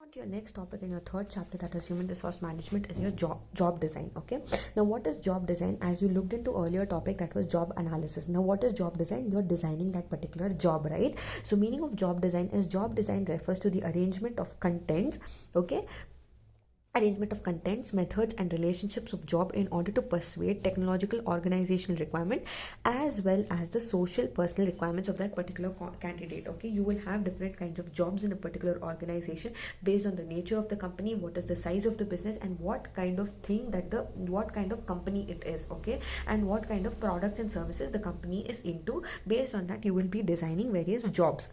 on to your next topic in your third chapter, that is human resource management, is your job design. Okay, now what is job design? As you looked into earlier topic, that was job analysis. Now what is job design? You're designing that particular job, right? So meaning of job design is, job design refers to the arrangement of contents, okay, arrangement of contents, methods and relationships of job in order to persuade technological organizational requirement as well as the social personal requirements of that particular candidate. Okay, you will have different kinds of jobs in a particular organization based on the nature of the company, what is the size of the business, and what kind of thing that what kind of company it is, okay, and what kind of products and services the company is into. Based on that, you will be designing various jobs.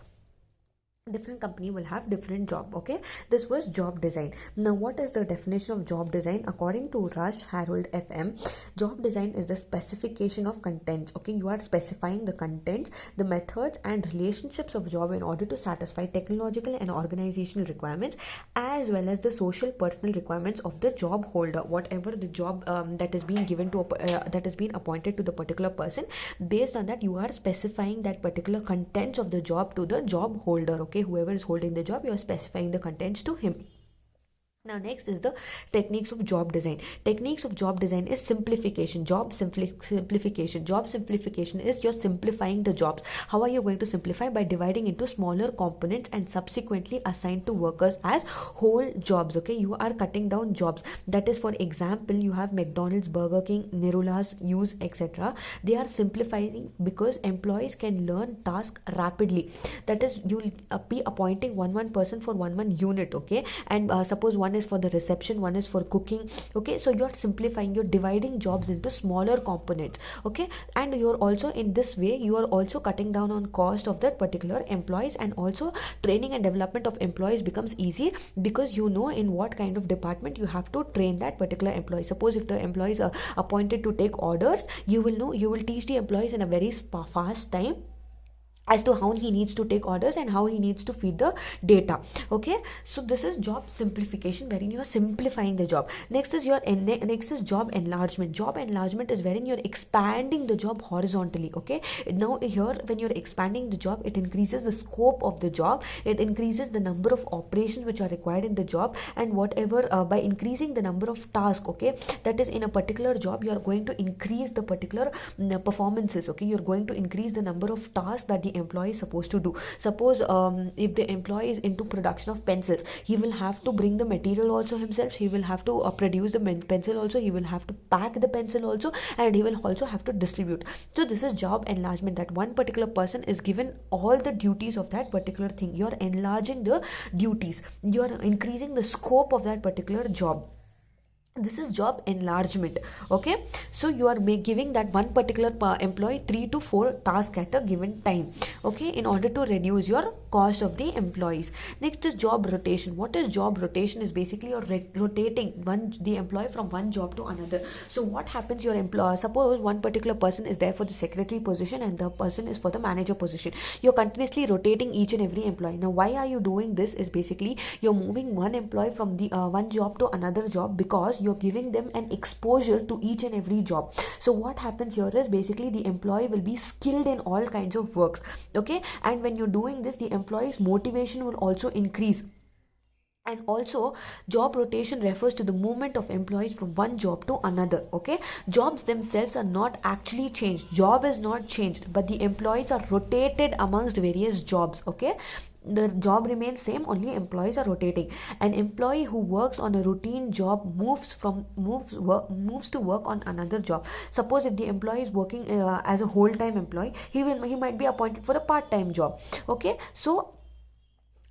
Different company will have different job. Okay, this was job design. Now what is the definition of job design? According to Rush Harold FM, job design is the specification of contents. Okay, you are specifying the contents, the methods and relationships of job in order to satisfy technological and organizational requirements as well as the social personal requirements of the job holder, whatever the job that is being given to that has been appointed to the particular person. Based on that, you are specifying that particular contents of the job to the job holder. Okay, whoever is holding the job, you are specifying the contents to him. Now next is the techniques of job design. Techniques of job design is simplification, simplification. Job simplification is you're simplifying the jobs. How are you going to simplify? By dividing into smaller components and subsequently assigned to workers as whole jobs. Okay, you are cutting down jobs. That is, for example, you have McDonald's, Burger King, Nerula's, Use, etc. They are simplifying because employees can learn tasks rapidly. That is, you'll be appointing one person for one unit. Okay, and suppose one is for the reception, one is for cooking. Okay, so you're simplifying, you're dividing jobs into smaller components. Okay, and you're also, in this way, you are also cutting down on cost of that particular employees, and also training and development of employees becomes easy because you know in what kind of department you have to train that particular employee. Suppose if the employees are appointed to take orders, you will know, you will teach the employees in a very fast time as to how he needs to take orders and how he needs to feed the data. Okay, so this is job simplification, wherein you are simplifying the job. Next is job enlargement. Job enlargement is wherein you're expanding the job horizontally. Okay, now here when you're expanding the job, it increases the scope of the job, it increases the number of operations which are required in the job, and whatever by increasing the number of tasks, okay, that is in a particular job, you are going to increase the particular performances. Okay, you're going to increase the number of tasks that the employee is supposed to do. Suppose if the employee is into production of pencils, he will have to bring the material also himself, he will have to produce the pencil also, he will have to pack the pencil also, and he will also have to distribute. So this is job enlargement, that one particular person is given all the duties of that particular thing. You are enlarging the duties, you are increasing the scope of that particular job. This is job enlargement. Okay, so you are giving that one particular employee 3 to 4 tasks at a given time, okay, in order to reduce your cost of the employees. Next is job rotation. What is job rotation? Is basically you're rotating the employee from one job to another. So what happens, your employer, suppose one particular person is there for the secretary position and the person is for the manager position, you're continuously rotating each and every employee. Now why are you doing this? Is basically you're moving one employee from the one job to another job because you're giving them an exposure to each and every job. So what happens here is basically the employee will be skilled in all kinds of works. Okay, and when you're doing this, the employee's motivation will also increase. And also, job rotation refers to the movement of employees from one job to another. Okay, jobs themselves are not actually changed, job is not changed, but the employees are rotated amongst various jobs. Okay, the job remains same, only employees are rotating. An employee who works on a routine job moves to work on another job. Suppose if the employee is working as a whole-time employee, he might be appointed for a part-time job. Okay, so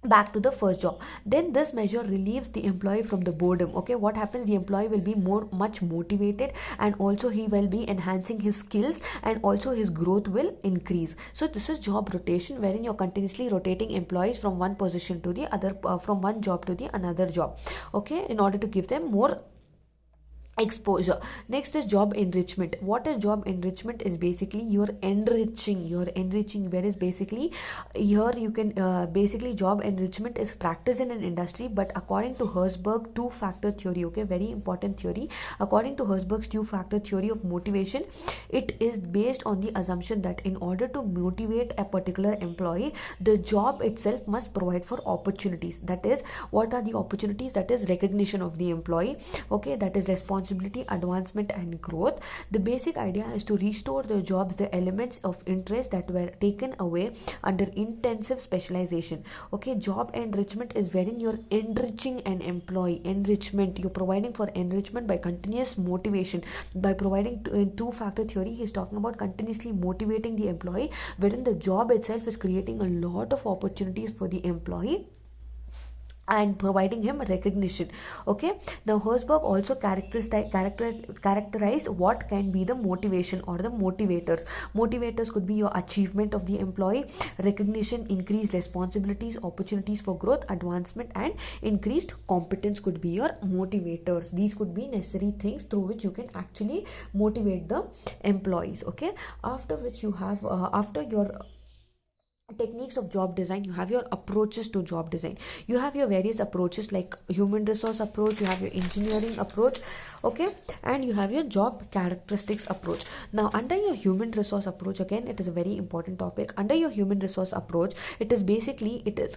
back to the first job. Then this measure relieves the employee from the boredom. Okay, what happens, the employee will be much motivated, and also he will be enhancing his skills, and also his growth will increase. So this is job rotation, wherein you're continuously rotating employees from one position to the other, from one job to the another job, okay, in order to give them more exposure. Next is job enrichment. What is job enrichment? Is basically you're enriching where is basically here you can basically job enrichment is practiced in an industry, but according to Herzberg two-factor theory, okay, very important theory. According to Herzberg's two-factor theory of motivation, it is based on the assumption that in order to motivate a particular employee, the job itself must provide for opportunities. That is, what are the opportunities? That is recognition of the employee, okay, that is responsibility, advancement and growth. The basic idea is to restore the jobs the elements of interest that were taken away under intensive specialization. Okay, job enrichment is wherein you're enriching an employee. Enrichment, you're providing for enrichment by continuous motivation, by providing in two-factor theory. He's talking about continuously motivating the employee, wherein the job itself is creating a lot of opportunities for the employee and providing him recognition. Okay, now Herzberg also characterized what can be the motivation or the motivators could be your achievement of the employee, recognition, increased responsibilities, opportunities for growth, advancement and increased competence could be your motivators. These could be necessary things through which you can actually motivate the employees. Okay, after which you have after your techniques of job design, you have your approaches to job design. You have your various approaches like human resource approach, you have your engineering approach, okay, and you have your job characteristics approach. Now under your human resource approach, again it is a very important topic. Under your human resource approach, it is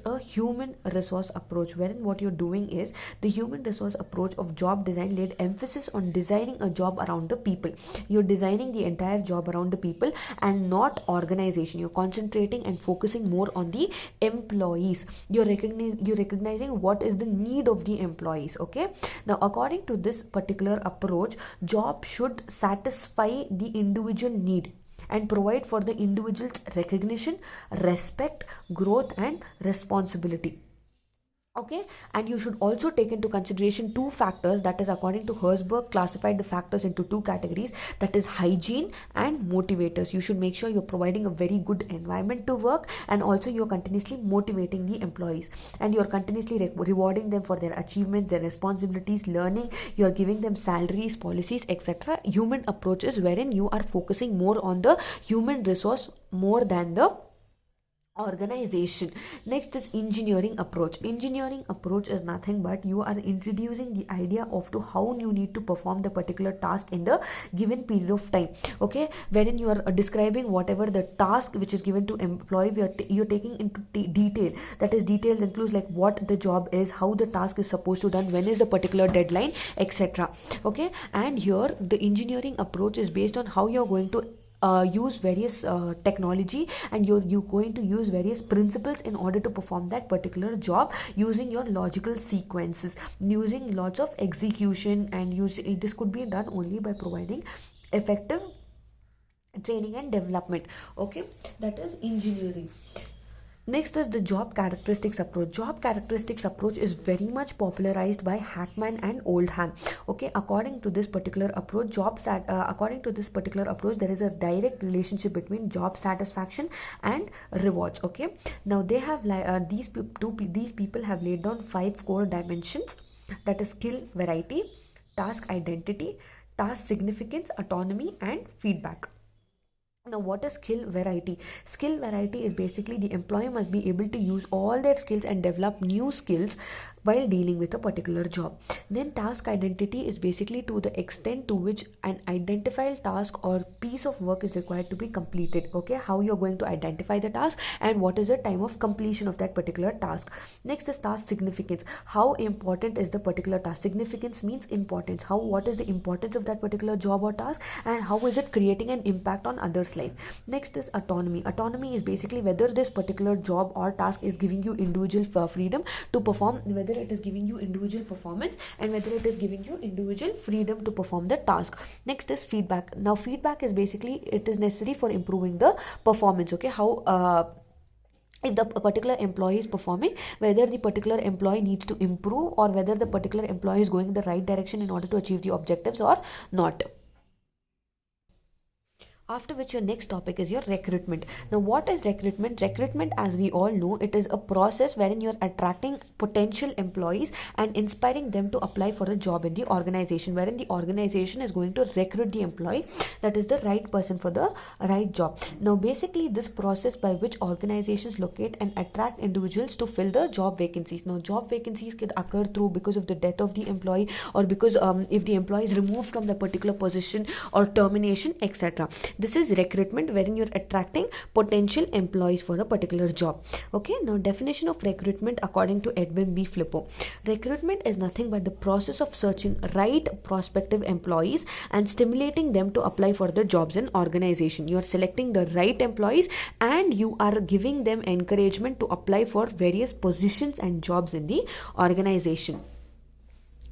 a human resource approach, wherein what you're doing is the human resource approach of job design laid emphasis on designing a job around the people. You're designing the entire job around the people and not organization. You're concentrating and focusing more on the employees. You're recognizing what is the need of the employees. Okay, now according to this particular approach, job should satisfy the individual need and provide for the individual's recognition, respect, growth and responsibility. Okay, and you should also take into consideration two factors, that is according to Herzberg classified the factors into two categories, that is hygiene and motivators. You should make sure you're providing a very good environment to work, and also you're continuously motivating the employees, and you're continuously rewarding them for their achievements, their responsibilities, learning. You're giving them salaries, policies, etc. Human approaches wherein you are focusing more on the human resource more than the organization. Next is engineering approach. Engineering approach is nothing but you are introducing the idea of to how you need to perform the particular task in the given period of time. Okay, wherein you are describing whatever the task which is given to employee, you're taking into detail. That is, details includes like what the job is, how the task is supposed to done, when is the particular deadline, etc. Okay, and here the engineering approach is based on how you're going to use various technology, and you're going to use various principles in order to perform that particular job using your logical sequences, using lots of execution, and this could be done only by providing effective training and development. Okay, that is engineering. Next is the job characteristics approach. Job characteristics approach is very much popularized by Hackman and Oldham. Okay, according to this particular approach, there is a direct relationship between job satisfaction and rewards. Okay, now they have these people have laid down 5 core dimensions, that is skill variety, task identity, task significance, autonomy and feedback. Now, what is skill variety? Skill variety is basically the employee must be able to use all their skills and develop new skills while dealing with a particular job. Then task identity is basically to the extent to which an identified task or piece of work is required to be completed. Okay, how you're going to identify the task and what is the time of completion of that particular task. Next is task significance. How important is the particular task? Significance means importance. What is the importance of that particular job or task, and how is it creating an impact on others' life? Next is autonomy. Autonomy is basically whether this particular job or task is giving you individual freedom to perform, whether it is giving you individual performance, and whether it is giving you individual freedom to perform the task. Next is feedback. Now feedback is basically it is necessary for improving the performance. Okay, how if the particular employee is performing, whether the particular employee needs to improve or whether the particular employee is going in the right direction in order to achieve the objectives or not. After which your next topic is your recruitment. Now what is recruitment? Recruitment, as we all know, it is a process wherein you're attracting potential employees and inspiring them to apply for a job in the organization, wherein the organization is going to recruit the employee that is the right person for the right job. Now basically this process by which organizations locate and attract individuals to fill the job vacancies. Now job vacancies could occur through because of the death of the employee, or because if the employee is removed from the particular position, or termination, etc. This is recruitment, wherein you're attracting potential employees for a particular job. Okay, now definition of recruitment according to Edwin B. Flippo. Recruitment is nothing but the process of searching right prospective employees and stimulating them to apply for the jobs in organization. You are selecting the right employees and you are giving them encouragement to apply for various positions and jobs in the organization.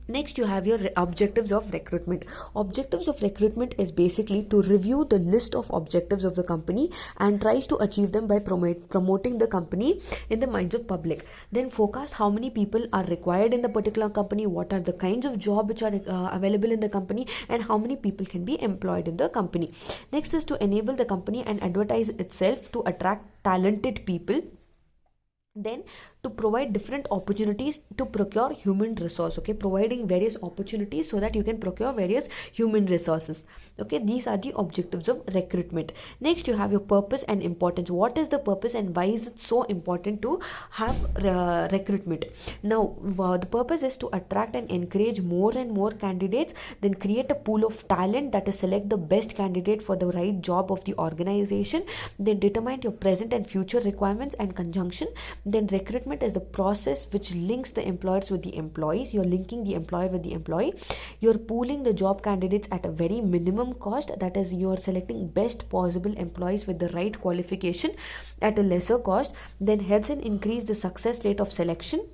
Next, you have your objectives of recruitment. Objectives of recruitment is basically to review the list of objectives of the company and tries to achieve them by promoting the company in the minds of public. Then forecast how many people are required in the particular company, what are the kinds of job which are available in the company, and how many people can be employed in the company. Next is to enable the company and advertise itself to attract talented people. Then to provide different opportunities to procure human resource. Okay, providing various opportunities so that you can procure various human resources. Okay, these are the objectives of recruitment. Next, you have your purpose and importance. What is the purpose and why is it so important to have recruitment? Now the purpose is to attract and encourage more and more candidates, then create a pool of talent, that is select the best candidate for the right job of the organization, then determine your present and future requirements and conjunction. Then recruitment is the process which links the employers with the employees. You're linking the employer with the employee. You're pooling the job candidates at a very minimum cost, that is you're selecting best possible employees with the right qualification at a lesser cost. Then helps in increase the success rate of selection,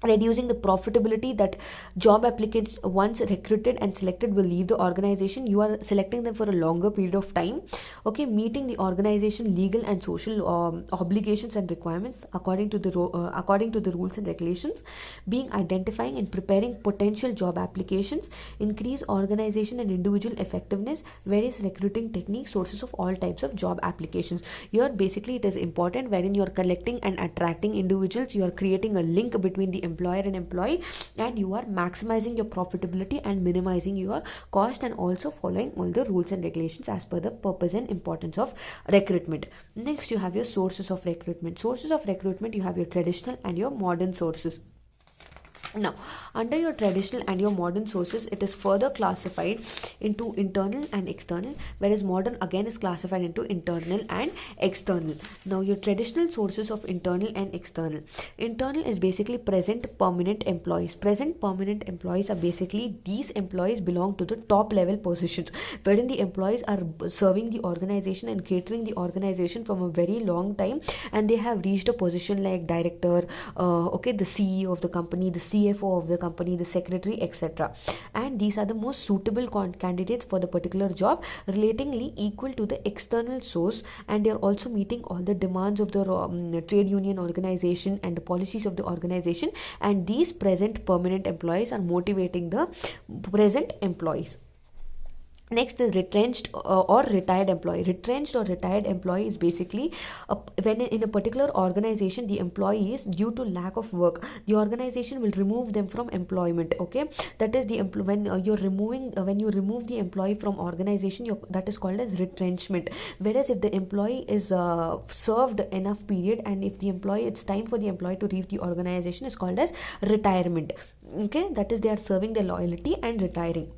reducing the profitability that job applicants once recruited and selected will leave the organization. You are selecting them for a longer period of time. Okay, meeting the organization legal and social obligations and requirements according to the rules and regulations. Being identifying and preparing potential job applications. Increase organization and individual effectiveness. Various recruiting techniques, sources of all types of job applications. Here basically it is important wherein you are collecting and attracting individuals. You are creating a link between the employer and employee, and you are maximizing your profitability and minimizing your cost, and also following all the rules and regulations as per the purpose and importance of recruitment. Next, you have your sources of recruitment. Sources of recruitment, you have your traditional and your modern sources. Now, under your traditional and your modern sources, it is further classified into internal and external, whereas modern again is classified into internal and external. Now, your traditional sources of internal and external. Internal is basically present permanent employees. Present permanent employees are basically these employees belong to the top level positions, wherein the employees are serving the organization and catering the organization from a very long time, and they have reached a position like director, the CEO of the company, the CFO of the company, the secretary, etc. And these are the most suitable candidates for the particular job, relatingly equal to the external source, and they are also meeting all the demands of the trade union organization and the policies of the organization, and these present permanent employees are motivating the present employees. Next is retrenched or retired employee. Retrenched or retired employee is basically when in a particular organization the employees, due to lack of work, the organization will remove them from employment. Okay, that is the when you remove the employee from organization, that is called as retrenchment. Whereas if the employee is served enough period, and if the employee, it's time for the employee to leave the organization, is called as retirement. Okay, that is they are serving their loyalty and retiring.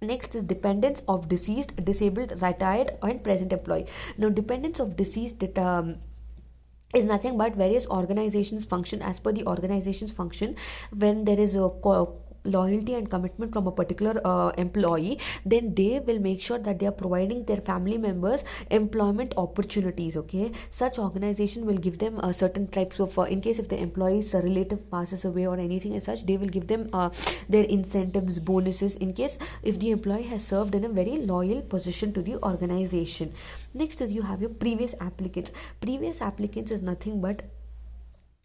Next is dependents of deceased, disabled, retired, and present employee. Now, dependents of deceased is nothing but various organizations function as per the organization's function. When there is a loyalty and commitment from a particular employee, then they will make sure that they are providing their family members employment opportunities. Okay, such organization will give them certain types of in case if the employee's relative passes away or anything as such, they will give them their incentives, bonuses, in case if the employee has served in a very loyal position to the organization. Next is you have your previous applicants. Previous applicants is nothing but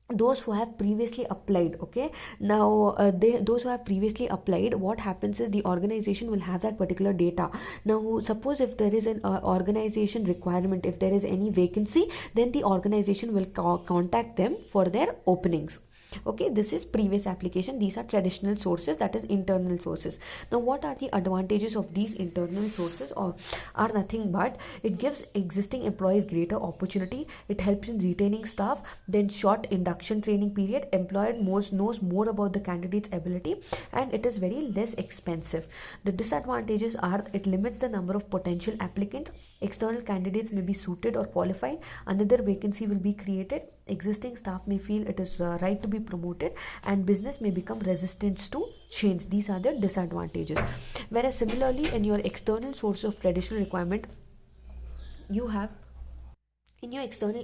those who have previously applied. Okay, now those who have previously applied, what happens is the organization will have that particular data. Now suppose if there is an organization requirement, if there is any vacancy, then the organization will contact them for their openings. Okay, this is previous application. These are traditional sources, that is internal sources. Now what are the advantages of these internal sources? Or are nothing but it gives existing employees greater opportunity, it helps in retaining staff, then short induction training period, employer knows more about the candidate's ability, and it is very less expensive. The disadvantages are it limits the number of potential applicants, external candidates may be suited or qualified, another vacancy will be created, existing staff may feel it is right to be promoted, and business may become resistant to change. These are the disadvantages. Whereas similarly in your external source of traditional requirement, you have in your external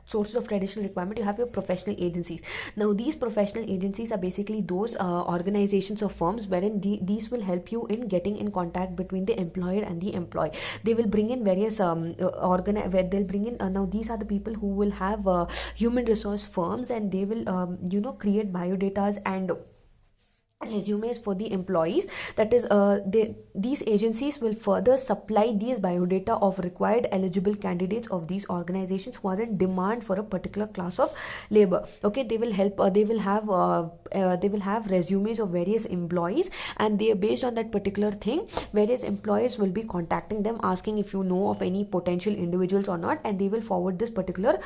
sources of traditional requirement, you have your professional agencies. Now these professional agencies are basically those organizations or firms wherein these will help you in getting in contact between the employer and the employee. They will bring in various where they'll bring in now these are the people who will have human resource firms, and they will create biodatas and resumes for the employees. That is these agencies will further supply these biodata of required eligible candidates of these organizations who are in demand for a particular class of labor. Okay, they will help they will have resumes of various employees, and they, based on that particular thing, various employers will be contacting them asking if you know of any potential individuals or not, and they will forward this particular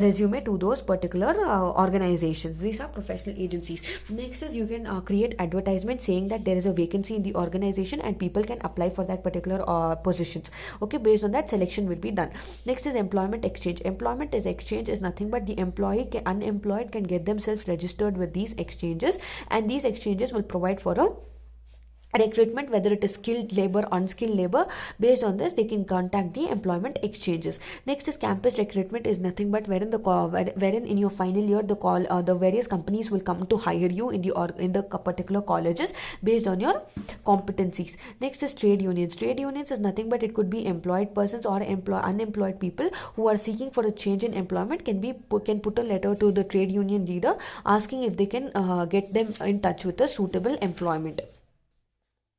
resume to those particular organizations. These are professional agencies. Next is you can create advertisement saying that there is a vacancy in the organization and people can apply for that particular positions. Okay, based on that selection will be done. Next is employment exchange. Employment is exchange is nothing but the unemployed can get themselves registered with these exchanges, and these exchanges will provide for a recruitment, whether it is skilled labor, unskilled labor. Based on this they can contact the employment exchanges. Next is campus recruitment is nothing but wherein in your final year the various companies will come to hire you in the particular colleges based on your competencies. Next is trade unions. Trade unions is nothing but it could be employed persons or unemployed people who are seeking for a change in employment can put a letter to the trade union leader asking if they can get them in touch with a suitable employment.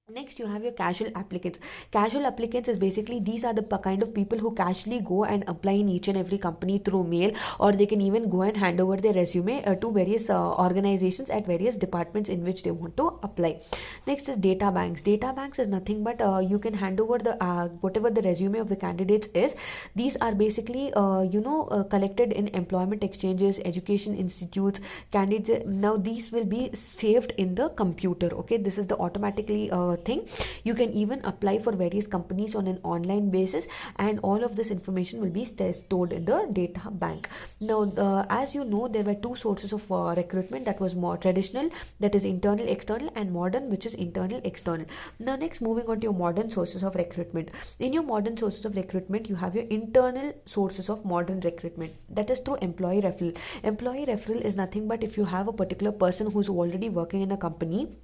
Next, you have your casual applicants. Casual applicants is basically these are the kind of people who casually go and apply in each and every company through mail, or they can even go and hand over their resume to various organizations at various departments in which they want to apply. Next is data banks. Data banks is nothing but you can hand over the whatever the resume of the candidates is. These are basically collected in employment exchanges, education institutes, candidates. Now these will be saved in the computer. Okay, this is the automatically thing. You can even apply for various companies on an online basis, and all of this information will be stored in the data bank. Now as you know, there were two sources of recruitment, that was more traditional, that is internal external, and modern, which is internal external. Now next, moving on to your modern sources of recruitment. In your modern sources of recruitment, you have your internal sources of modern recruitment, that is through employee referral. Employee referral is nothing but if you have a particular person who's already working in a company,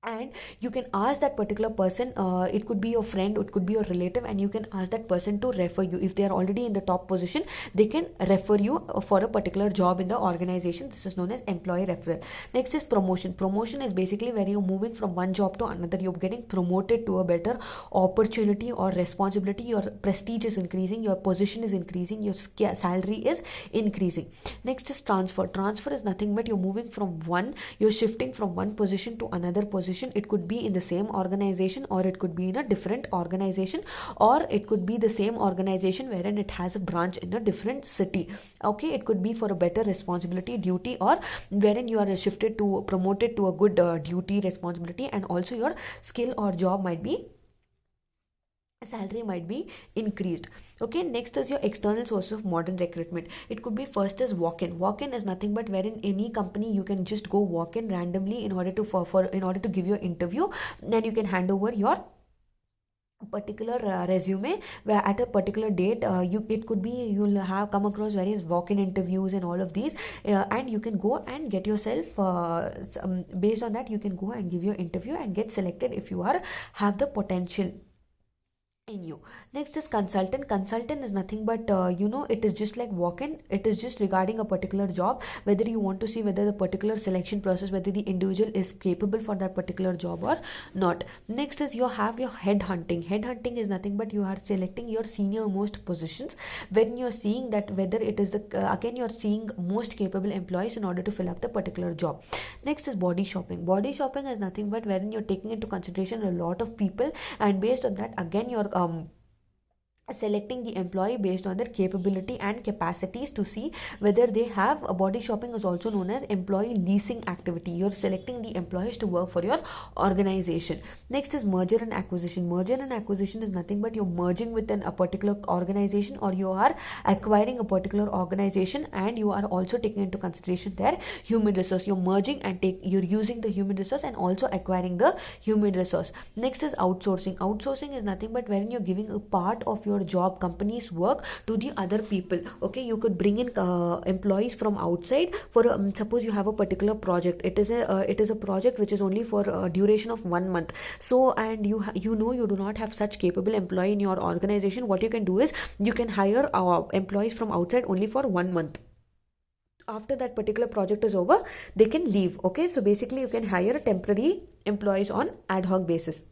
and you can ask that particular person, it could be your friend, it could be your relative, and you can ask that person to refer you. If they are already in the top position, they can refer you for a particular job in the organization. This is known as employee referral. Next is promotion. Promotion is basically where you're moving from one job to another. You're getting promoted to a better opportunity or responsibility. Your prestige is increasing, your position is increasing, your salary is increasing. Next is transfer. Transfer is nothing but you're shifting from one position to another position. It could be in the same organization, or it could be in a different organization, or it could be the same organization wherein it has a branch in a different city. Okay, it could be for a better responsibility, duty, or wherein you are promoted to a good duty, responsibility, and also your skill or salary might be increased. Okay, next is your external source of modern recruitment. It could be, first is walk-in. Walk-in is nothing but wherein any company you can just go walk in randomly in order to give your interview. Then you can hand over your particular resume where at a particular date it could be you'll have come across various walk-in interviews and all of these, and you can go and get yourself based on that you can go and give your interview and get selected if you have the potential. in you. Next is consultant. Consultant is nothing but it is just like walk-in. It is just regarding a particular job, whether you want to see whether the particular selection process, whether the individual is capable for that particular job or not. Next is you have your head hunting. Head hunting is nothing but you are selecting your senior most positions, when you're seeing that whether it is the again you're seeing most capable employees in order to fill up the particular job. Next is body shopping. Body shopping is nothing but wherein you're taking into consideration a lot of people, and based on that again you're selecting the employee based on their capability and capacities to see whether they have a body shopping is also known as employee leasing activity. You're selecting the employees to work for your organization. Next is merger and acquisition. Merger and acquisition is nothing but you're merging with a particular organization, or you are acquiring a particular organization, and you are also taking into consideration their human resource. You're merging and you're using the human resource and also acquiring the human resource. Next is outsourcing. Outsourcing is nothing but wherein you're giving a part of your job, company's work, to the other people. Okay, you could bring in employees from outside for suppose you have a particular project. It is a project which is only for a duration of 1 month. So, and you you do not have such capable employee in your organization. What you can do is you can hire employees from outside only for 1 month. After that particular project is over, they can leave. Okay, so basically you can hire temporary employees on ad hoc basis.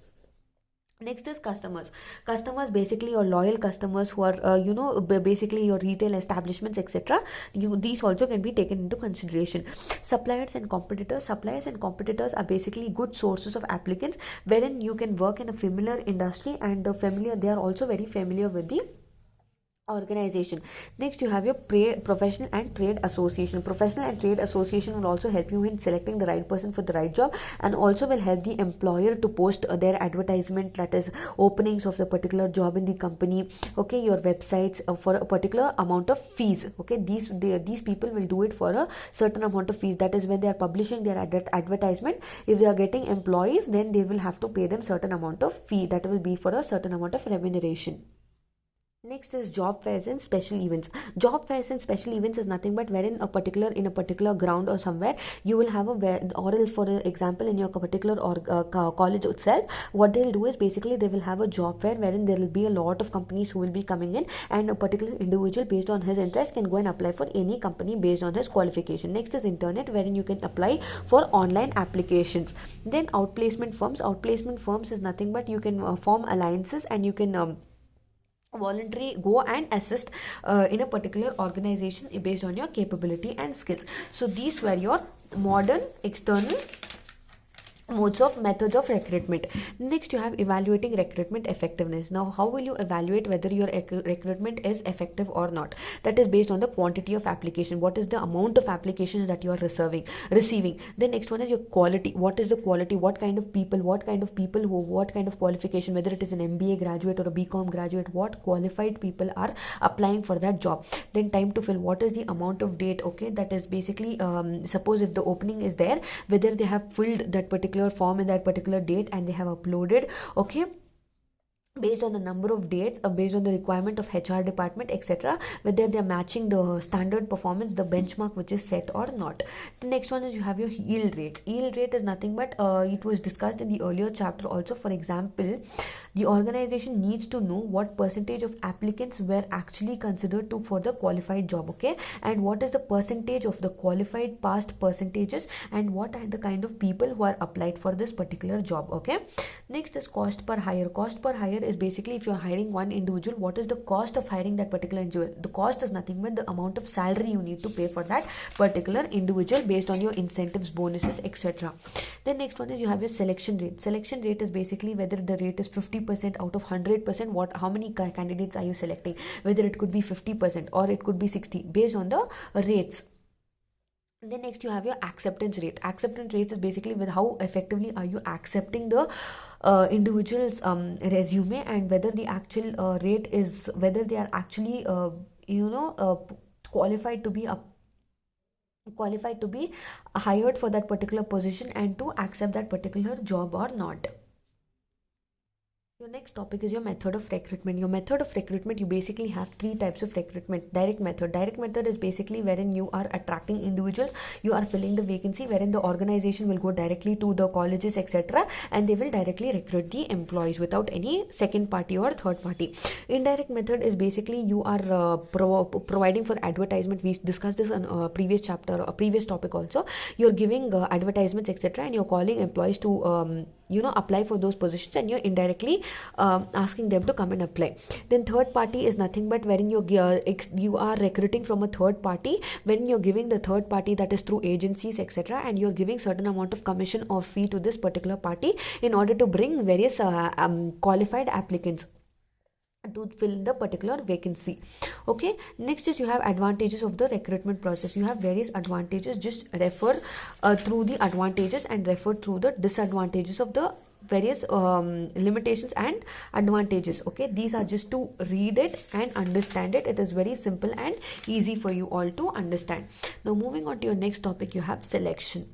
Next is customers. Customers basically your loyal customers who are basically your retail establishments, etc. These also can be taken into consideration. Suppliers and competitors. Suppliers and competitors are basically good sources of applicants, wherein you can work in a familiar industry, and they are also very familiar with the organization. Next you have your professional and trade association. Professional and trade association will also help you in selecting the right person for the right job, and also will help the employer to post their advertisement, that is openings of the particular job in the company. Okay, your websites for a particular amount of fees. Okay, these people will do it for a certain amount of fees. That is when they are publishing their advertisement, if they are getting employees, then they will have to pay them certain amount of fee that will be for a certain amount of remuneration. Next is job fairs and special events. Job fairs and special events is nothing but wherein in a particular ground or somewhere you will have or else for example in your particular college itself, what they'll do is basically they will have a job fair wherein there will be a lot of companies who will be coming in, and a particular individual based on his interest can go and apply for any company based on his qualification. Next is internet, wherein you can apply for online applications. Then outplacement firms. Outplacement firms is nothing but you can form alliances, and you can voluntary go and assist in a particular organization based on your capability and skills. So these were your modern external methods of recruitment. Next you have evaluating recruitment effectiveness. Now how will you evaluate whether your recruitment is effective or not? That is based on the quantity of application. What is the amount of applications that you are receiving? The next one is your quality. What is the quality? What kind of people what kind of qualification, whether it is an MBA graduate or a BCom graduate, what qualified people are applying for that job? Then time to fill. What is the amount of date? Okay, that is basically suppose if the opening is there, whether they have filled that particular form in that particular date and they have uploaded, okay, based on the number of dates, based on the requirement of HR department, etc., whether they are matching the standard performance, the benchmark which is set or not. The next one is you have your yield rates. Yield rate is nothing but it was discussed in the earlier chapter also. For example, the organization needs to know what percentage of applicants were actually considered for the qualified job, okay, and what is the percentage of the qualified past percentages, and what are the kind of people who are applied for this particular job. Okay, next is cost per hire. Cost per hire is basically if you are hiring one individual, what is the cost of hiring that particular individual? The cost is nothing but the amount of salary you need to pay for that particular individual based on your incentives, bonuses, etc. Then next one is you have your selection rate. Selection rate is basically whether the rate is 50% out of 100%, how many candidates are you selecting, whether it could be 50% or it could be 60 based on the rates. Then next you have your acceptance rate. Acceptance rates is basically with how effectively are you accepting the individual's resume, and whether the actual rate is whether they are actually qualified to be hired for that particular position and to accept that particular job or not. Your next topic is your method of recruitment. Your method of recruitment, you basically have three types of recruitment. Direct method. Direct method is basically wherein you are attracting individuals, you are filling the vacancy, wherein the organization will go directly to the colleges, etc., and they will directly recruit the employees without any second party or third party. Indirect method is basically you are providing for advertisement. We discussed this on a previous chapter, a previous topic also. You're giving advertisements, etc., and you're calling employees to apply for those positions, and you're indirectly asking them to come and apply. Then third party is nothing but wherein you are recruiting from a third party, when you're giving the third party, that is through agencies, etc., and you're giving certain amount of commission or fee to this particular party in order to bring various qualified applicants to fill the particular vacancy. Okay, next is you have advantages of the recruitment process. You have various advantages. Just refer through the advantages and refer through the disadvantages of the various limitations and advantages. Okay, these are just to read it and understand it. It is very simple and easy for you all to understand. Now moving on to your next topic, you have selection.